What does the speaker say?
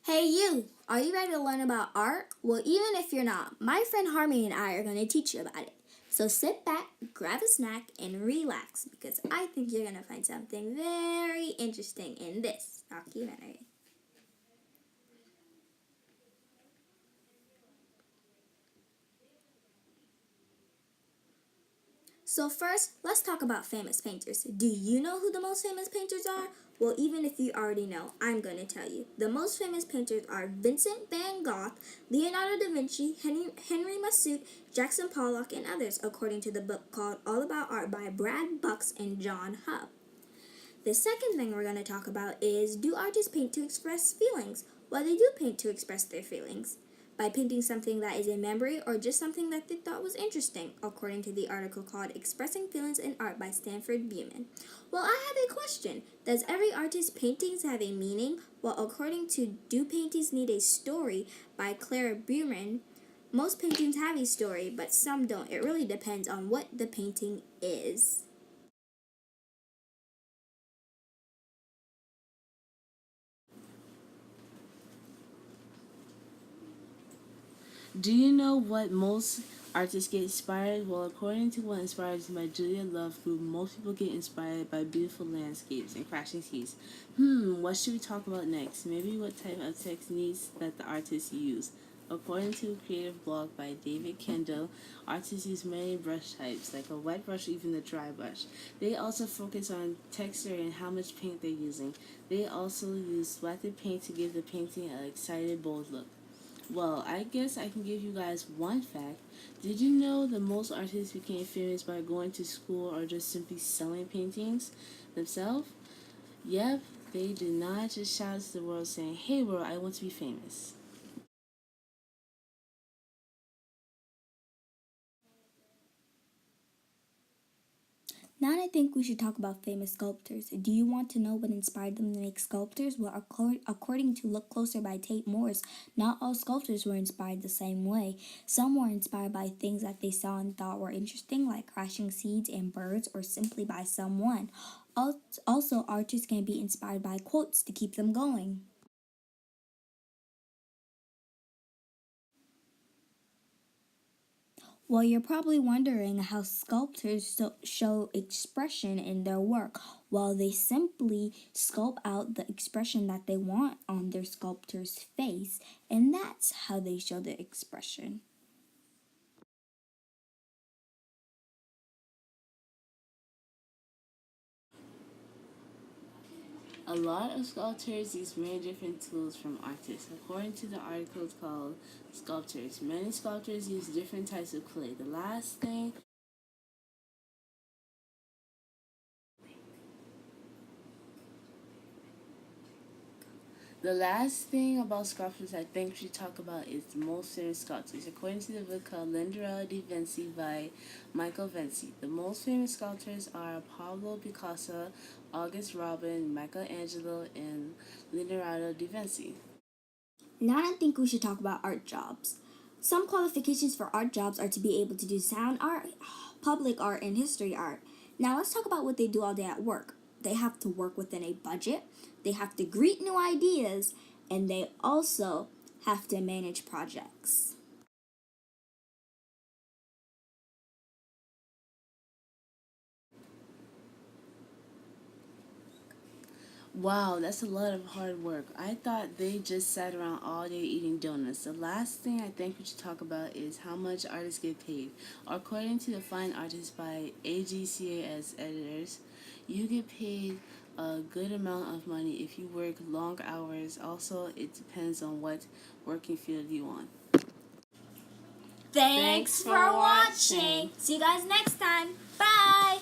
Hey you! Are you ready to learn about art? Well, even if you're not, my friend Harmony and I are going to teach you about it. So sit back, grab a snack, and relax because I think you're going to find something very interesting in this documentary. So first, let's talk about famous painters. Do you know who the most famous painters are? Well, even if you already know, I'm going to tell you. The most famous painters are Vincent van Gogh, Leonardo da Vinci, Henry Massoud, Jackson Pollock, and others, according to the book called All About Art by Brad Bucks and John Hub. The second thing we're going to talk about is, do artists paint to express feelings? Well, they do paint to express their feelings by painting something that is a memory or just something that they thought was interesting, according to the article called Expressing Feelings in Art by Stanford Buman. Well, I have a question. Does every artist's paintings have a meaning? Well, according to Do Paintings Need a Story by Clara Buman, most paintings have a story, but some don't. It really depends on what the painting is. Do you know what most artists get inspired? Well, according to What Inspires by Julia Love Group, most people get inspired by beautiful landscapes and crashing seas. What should we talk about next? Maybe what type of techniques that the artists use. According to a creative blog by David Kendall, artists use many brush types, like a wet brush or even a dry brush. They also focus on texture and how much paint they're using. They also use splattered paint to give the painting an excited, bold look. Well, I guess I can give you guys one fact. Did you know that most artists became famous by going to school or just simply selling paintings themselves? Yep, they did not just shout to the world saying, "Hey world, I want to be famous." Now I think we should talk about famous sculptors. Do you want to know what inspired them to make sculptures? Well, according to Look Closer by Tate Morris, not all sculptors were inspired the same way. Some were inspired by things that they saw and thought were interesting, like crashing seeds and birds, or simply by someone. Also, artists can be inspired by quotes to keep them going. Well, you're probably wondering how sculptors show expression in their work. Well, they simply sculpt out the expression that they want on their sculptor's face, and that's how they show the expression. A lot of sculptors use many different tools from artists. According to the article called Sculptors, many sculptors use different types of clay. The last thing about sculptures I think we should talk about is the most famous sculptors. According to the book called Linderella di Vinci by Michael Vinci, the most famous sculptors are Pablo Picasso, August Rodin, Michelangelo, and Leonardo da Vinci. Now I think we should talk about art jobs. Some qualifications for art jobs are to be able to do sound art, public art, and history art. Now let's talk about what they do all day at work. They have to work within a budget, they have to greet new ideas, and they also have to manage projects. Wow, that's a lot of hard work. I thought they just sat around all day eating donuts. The last thing I think we should talk about is how much artists get paid. According to the Fine Artist by AGCAS editors, you get paid a good amount of money if you work long hours. Also, it depends on what working field you want. Thanks for watching. See you guys next time. Bye.